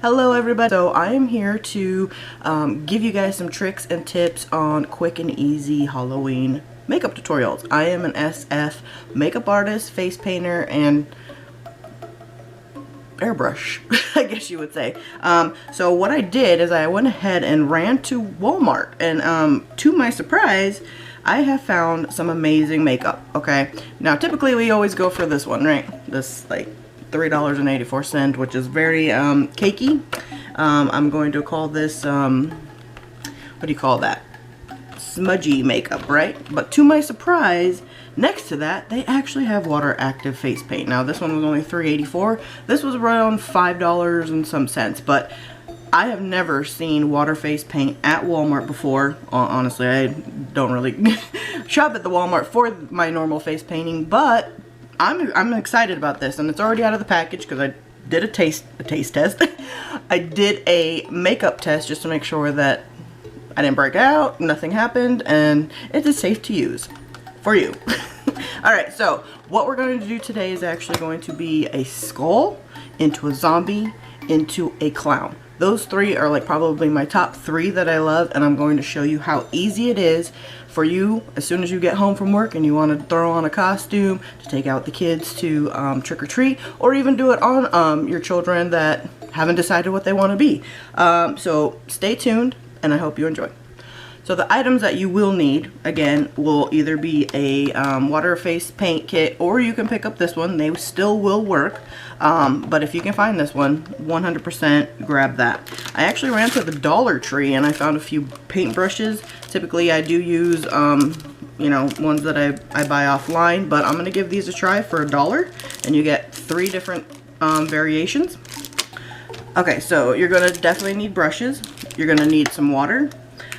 Hello everybody. So I am here to give you guys some tricks and tips on quick and easy Halloween makeup tutorials. I am an SF makeup artist, face painter, and airbrush, I guess you would say. So what I did is I went ahead and ran to Walmart, and to my surprise, I have found some amazing makeup. Okay, now typically we always go for this one, right? This like $3.84, which is very cakey. I'm going to call this what do you call that? Smudgy makeup, right? But to my surprise, next to that they actually have water active face paint. Now this one was only $3.84. This was around $5 and some cents, but I have never seen water face paint at Walmart before. Honestly, I don't really shop at the Walmart for my normal face painting, but I'm excited about this, and it's already out of the package because I did a taste test. I did a makeup test just to make sure that I didn't break out, nothing happened, and it is safe to use for you. Alright, so what we're going to do today is actually going to be a skull, into a zombie, into a clown. Those three are like probably my top three that I love, and I'm going to show you how easy it is for you as soon as you get home from work and you want to throw on a costume to take out the kids to trick or treat, or even do it on your children that haven't decided what they want to be. So stay tuned, and I hope you enjoy. So the items that you will need, again, will either be a water face paint kit, or you can pick up this one. They still will work, but if you can find this one, 100% grab that. I actually ran to the Dollar Tree and I found a few paint brushes. Typically I do use, you know, ones that I buy offline, but I'm going to give these a try for $1, and you get 3 different variations. Okay, so you're going to definitely need brushes. You're going to need some water.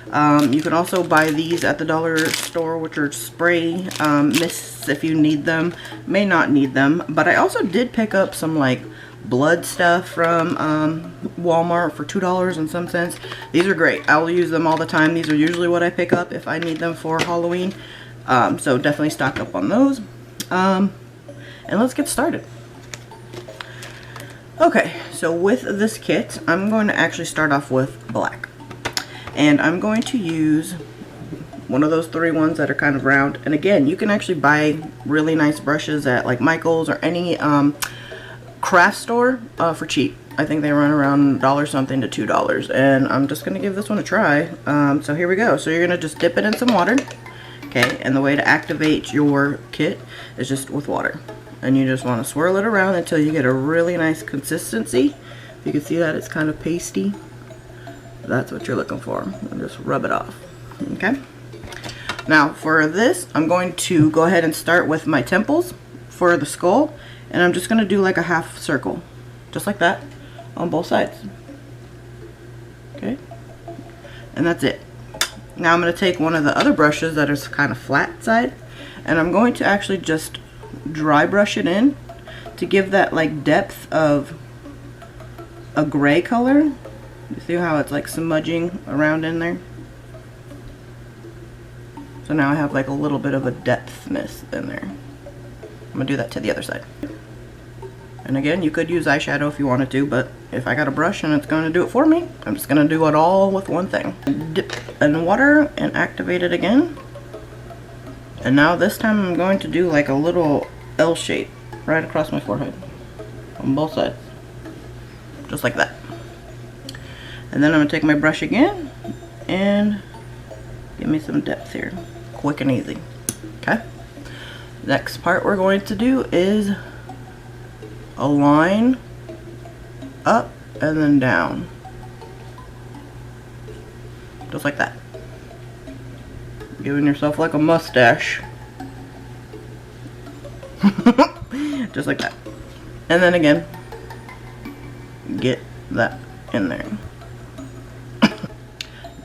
You can also buy these at the dollar store, which are spray mists if you need them. May not need them, but I also did pick up some like blood stuff from Walmart for $2 and some cents. These are great. I will use them all the time. These are usually what I pick up if I need them for Halloween. So definitely stock up on those. And let's get started. Okay, so with this kit, I'm going to actually start off with black. And I'm going to use one of those 3 ones that are kind of round. And again, you can actually buy really nice brushes at like Michael's or any craft store for cheap. I think they run around $1 something to $2. And I'm just going to give this one a try. So here we go. So you're going to just dip it in some water. Okay, and the way to activate your kit is just with water. And you just want to swirl it around until you get a really nice consistency. You can see that it's kind of pasty. That's what you're looking for, and just rub it off. Okay, now for this I'm going to go ahead and start with my temples for the skull, and I'm just going to do like a half circle just like that on both sides. Okay, and that's it. Now I'm going to take one of the other brushes that is kind of flat side, and I'm going to actually just dry brush it in to give that like depth of a gray color. You see how it's like smudging around in there? So now I have like a little bit of a depthness in there. I'm going to do that to the other side. And again, you could use eyeshadow if you wanted to, but if I got a brush and it's going to do it for me, I'm just going to do it all with one thing. Dip in water and activate it again. And now this time I'm going to do like a little L shape right across my forehead on both sides. Just like that. And then I'm going to take my brush again and give me some depth here. Quick and easy. Okay. Next part we're going to do is a line up and then down. Just like that. Giving yourself like a mustache. Just like that. And then again, get that in there.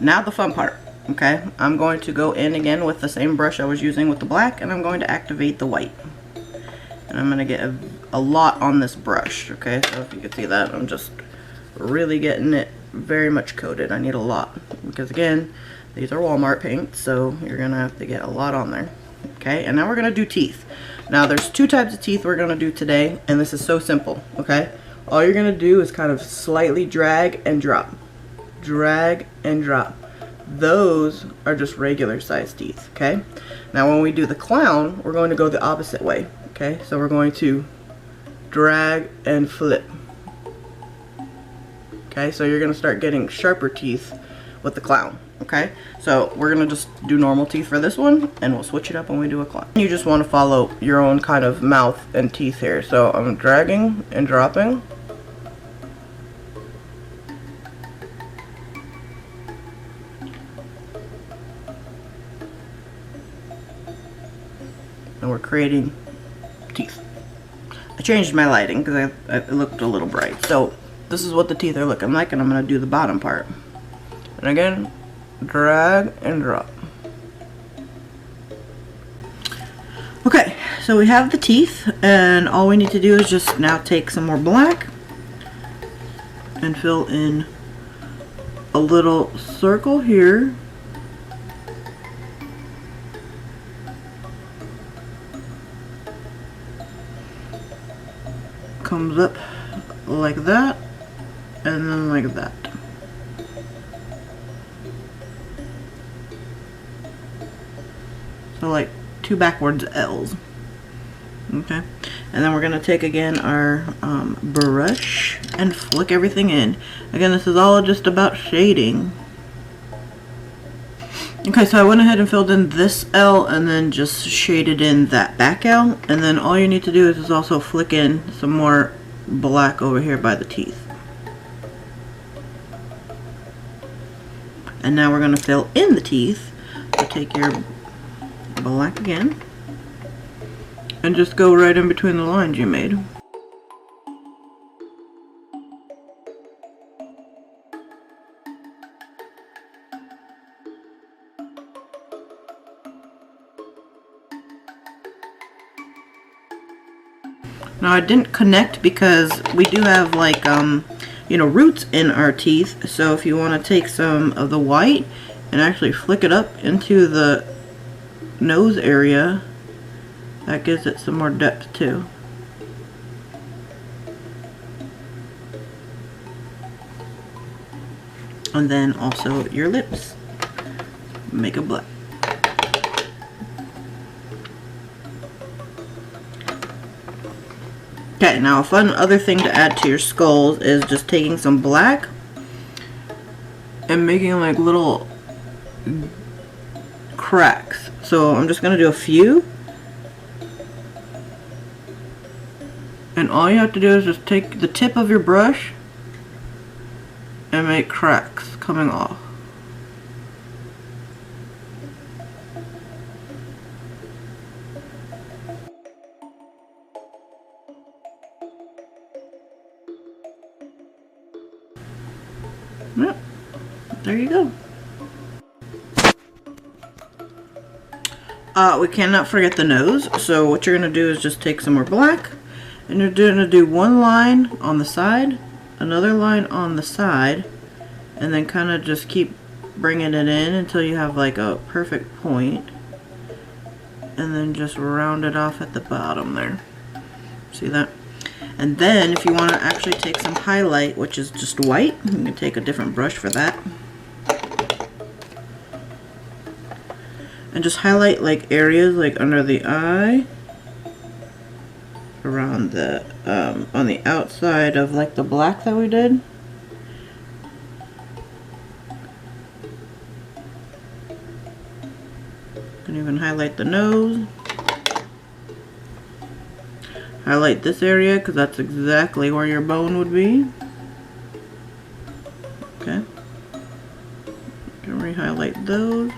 Now the fun part, okay? I'm going to go in again with the same brush I was using with the black, and I'm going to activate the white. And I'm going to get a lot on this brush, okay? So if you can see that, I'm just really getting it very much coated. I need a lot, because again, these are Walmart paints, so you're going to have to get a lot on there. Okay, and now we're going to do teeth. Now there's 2 types of teeth we're going to do today, and this is so simple, okay? all you're gonna do is kind of slightly drag and drop. Drag and drop. Those are just regular size teeth, okay? Now when we do the clown, we're going to go the opposite way, okay? So we're going to drag and flip. Okay, so you're gonna start getting sharper teeth with the clown, okay? So we're gonna just do normal teeth for this one, and we'll switch it up when we do a clown. You just wanna follow your own kind of mouth and teeth here. So I'm dragging and dropping. And we're creating teeth. I changed my lighting because it looked a little bright. So this is what the teeth are looking like, and I'm going to do the bottom part. And again, drag and drop. Okay, so we have the teeth, and all we need to do is just now take some more black and fill in a little circle here. Comes up like that, and then like that. So like two backwards L's. Okay, and then we're gonna take again our brush and flick everything in. Again, this is all just about shading. Okay, so I went ahead and filled in this L and then just shaded in that back L, and then all you need to do is just also flick in some more black over here by the teeth. And now we're going to fill in the teeth. So take your black again and just go right in between the lines you made. Now I didn't connect because we do have like you know, roots in our teeth, so if you want to take some of the white and actually flick it up into the nose area, that gives it some more depth too. And then also your lips, make a black. Okay, now a fun other thing to add to your skulls is just taking some black and making like little cracks. So I'm just going to do a few. And all you have to do is just take the tip of your brush and make cracks coming off. Yep, there you go. We cannot forget the nose, so what you're going to do is just take some more black, and you're going to do one line on the side, another line on the side, and then kind of just keep bringing it in until you have like a perfect point, and then just round it off at the bottom there. See that? And then if you want to actually take some highlight, which is just white, you can take a different brush for that. And just highlight like areas like under the eye, around the, on the outside of like the black that we did. You can even highlight the nose. Highlight this area because that's exactly where your bone would be. Okay. You can re-highlight those.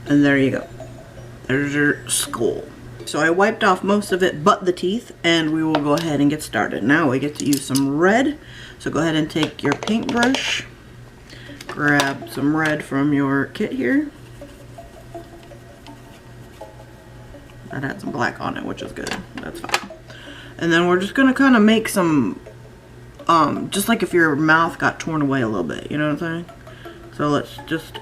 And there you go. There's your skull. So I wiped off most of it but the teeth, and we will go ahead and get started. Now we get to use some red. So go ahead and take your paintbrush, grab some red from your kit here. That had some black on it, which is good. That's fine. And then we're just gonna kind of make some, just like if your mouth got torn away a little bit, you know what I'm saying? So let's just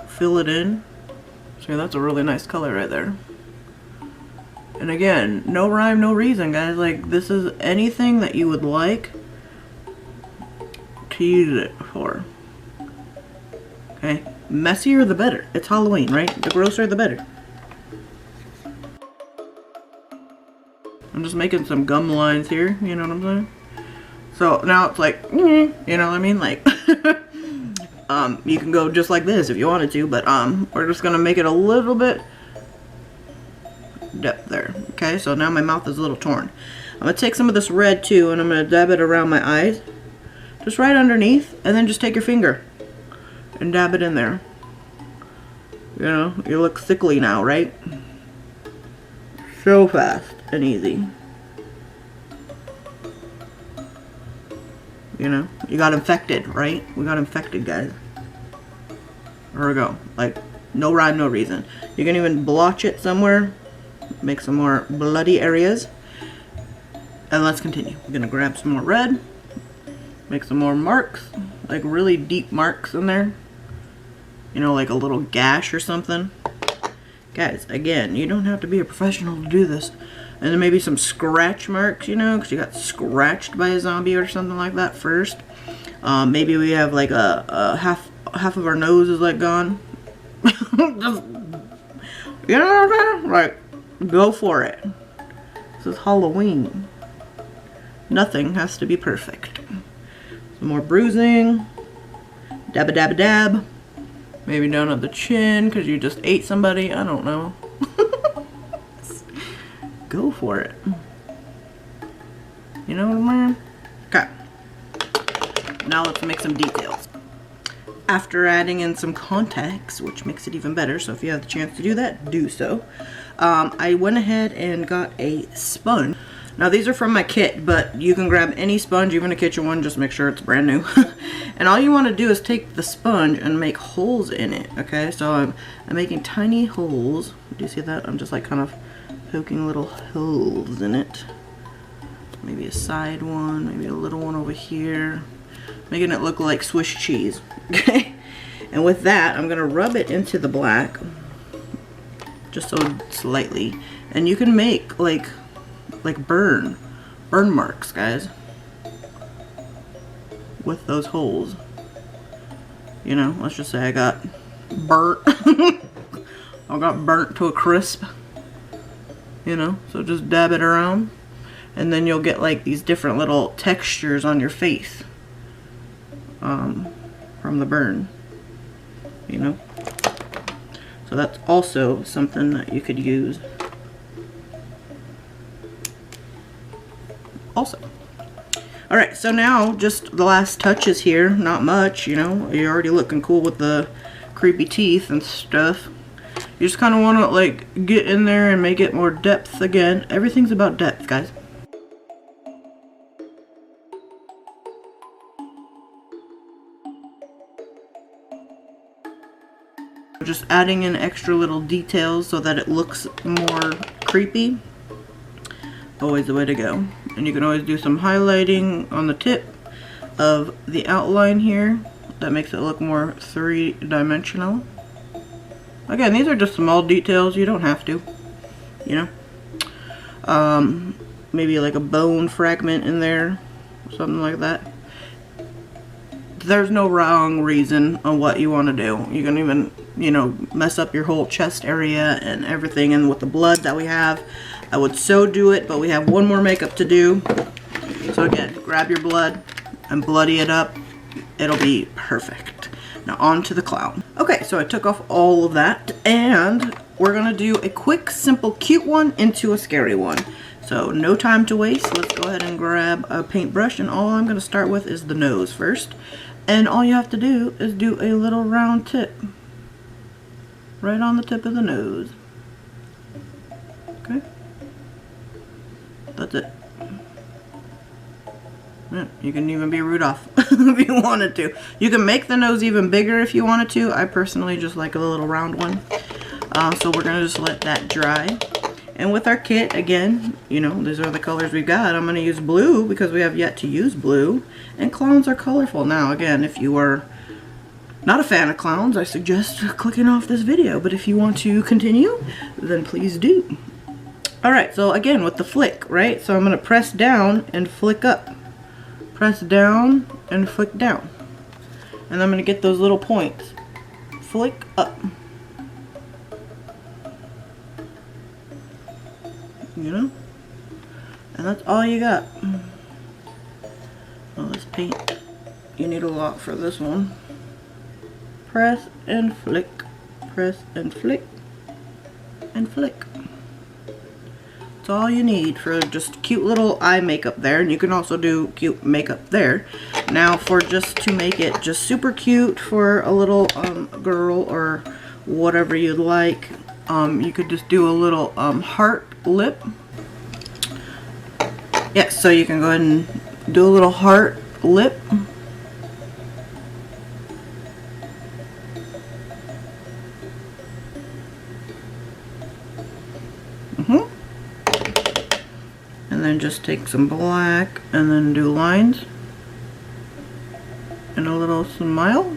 fill it in. See, that's a really nice color right there. And again, no rhyme, no reason, guys. Like, this is anything that you would like to use it for. Okay? Messier the better. It's Halloween, right? The grosser the better. I'm just making some gum lines here, you know what I'm saying? So now it's like, you know what I mean? Like, you can go just like this if you wanted to, but we're just gonna make it a little bit depth there. Okay, so now my mouth is a little torn. I'm gonna take some of this red too, and I'm gonna dab it around my eyes, just right underneath, and then just take your finger and dab it in there. You know, you look sickly now, right? So fast and easy. You know, you got infected, right? We got infected, guys. There we go. Like, no rhyme, no reason. You can even blotch it somewhere. Make some more bloody areas. And let's continue. We're gonna grab some more red. Make some more marks. Like really deep marks in there. You know, like a little gash or something. Guys, again, you don't have to be a professional to do this. And then maybe some scratch marks, you know, because you got scratched by a zombie or something like that first. Maybe we have like a half of our nose is like gone. Just, you know what I'm saying? Like, go for it. This is Halloween. Nothing has to be perfect. Some more bruising. Dabba dabba dab. Maybe down at the chin because you just ate somebody. I don't know. Go for it. You know what I mean? Okay. Now let's make some details. After adding in some contacts, which makes it even better, so if you have the chance to do that, do so. I went ahead and got a sponge. Now these are from my kit, but you can grab any sponge, even a kitchen one, just make sure it's brand new. And all you want to do is take the sponge and make holes in it, okay? So I'm making tiny holes. Do you see that? I'm just like kind of poking little holes in it. Maybe a side one, maybe a little one over here. Making it look like Swiss cheese, okay? And with that, I'm gonna rub it into the black, just so slightly. And you can make like burn marks, guys, with those holes. You know, let's just say I got burnt. I got burnt to a crisp. You know, so just dab it around, and then you'll get like these different little textures on your face from the burn. You know, so that's also something that you could use. Also, all right, so now just the last touches here. Not much, you know. You're already looking cool with the creepy teeth and stuff. You just kind of want to like get in there and make it more depth again. Everything's about depth, guys. Just adding in extra little details so that it looks more creepy. Always the way to go. And you can always do some highlighting on the tip of the outline here. That makes it look more three-dimensional. Again, these are just small details. You don't have to, you know. Maybe like a bone fragment in there, something like that. There's no wrong reason on what you want to do. You can even, you know, mess up your whole chest area and everything. And with the blood that we have, I would so do it, but we have one more makeup to do. So again, grab your blood and bloody it up. It'll be perfect. Now on to the clown. Okay, so I took off all of that, and we're gonna do a quick, simple, cute one into a scary one. So no time to waste. Let's go ahead and grab a paintbrush, and all I'm gonna start with is the nose first. And all you have to do is do a little round tip. Right on the tip of the nose. Okay? That's it. Yeah, you can even be Rudolph if you wanted to. You can make the nose even bigger if you wanted to. I personally just like a little round one. So we're gonna just let that dry. And with our kit, again, you know, these are the colors we've got. I'm gonna use blue because we have yet to use blue. And clowns are colorful. Now, again, if you are not a fan of clowns, I suggest clicking off this video. But if you want to continue, then please do. Alright, so again with the flick, right? So I'm going to press down and flick up. Press down and flick down. And I'm going to get those little points. Flick up. You know? And that's all you got. Well, this paint, you need a lot for this one. Press and flick. Press and flick. And flick. That's all you need for just cute little eye makeup there. And you can also do cute makeup there. Now for just to make it just super cute for a little girl or whatever you'd like, you could just do a little heart lip. Yes, so you can go ahead and do a little heart lip. And then just take some black and then do lines and a little smile.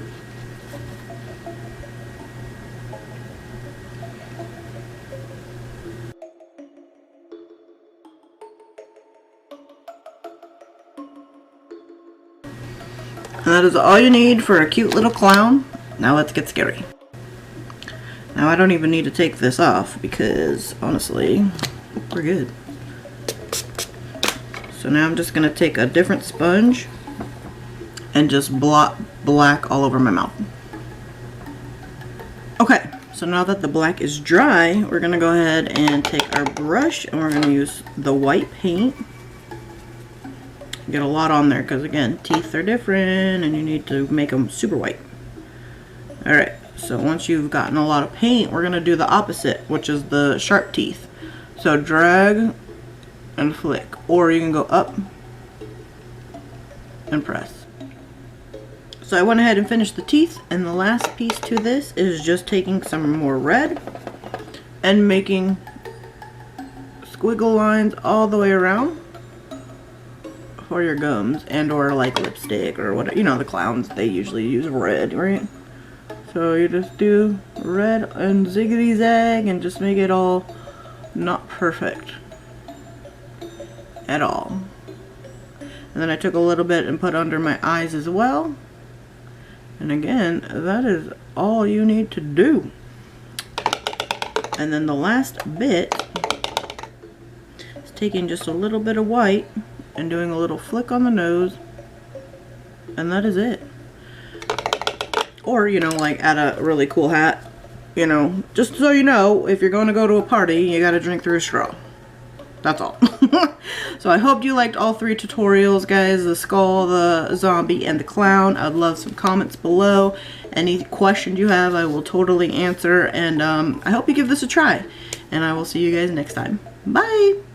And that is all you need for a cute little clown. Now let's get scary. Now I don't even need to take this off because honestly, we're good. So now I'm just going to take a different sponge and just blot black all over my mouth. Okay, so now that the black is dry, we're going to go ahead and take our brush and we're going to use the white paint. Get a lot on there because again, teeth are different and you need to make them super white. Alright, so once you've gotten a lot of paint, we're going to do the opposite, which is the sharp teeth. So drag and flick, or you can go up and press. So I went ahead and finished the teeth, and the last piece to this is just taking some more red and making squiggle lines all the way around for your gums and or like lipstick or whatever. You know, the clowns, they usually use red, right? So you just do red and ziggity zag and just make it all not perfect at all. And then I took a little bit and put under my eyes as well. And again, that is all you need to do. And then the last bit is taking just a little bit of white and doing a little flick on the nose, and that is it. Or, you know, like add a really cool hat, you know, just so you know, if you're going to go to a party, you gotta drink through a straw. That's all. So I hope you liked all three tutorials, guys. The skull, the zombie, and the clown. I'd love some comments below. Any questions you have, I will totally answer. And I hope you give this a try. And I will see you guys next time. Bye!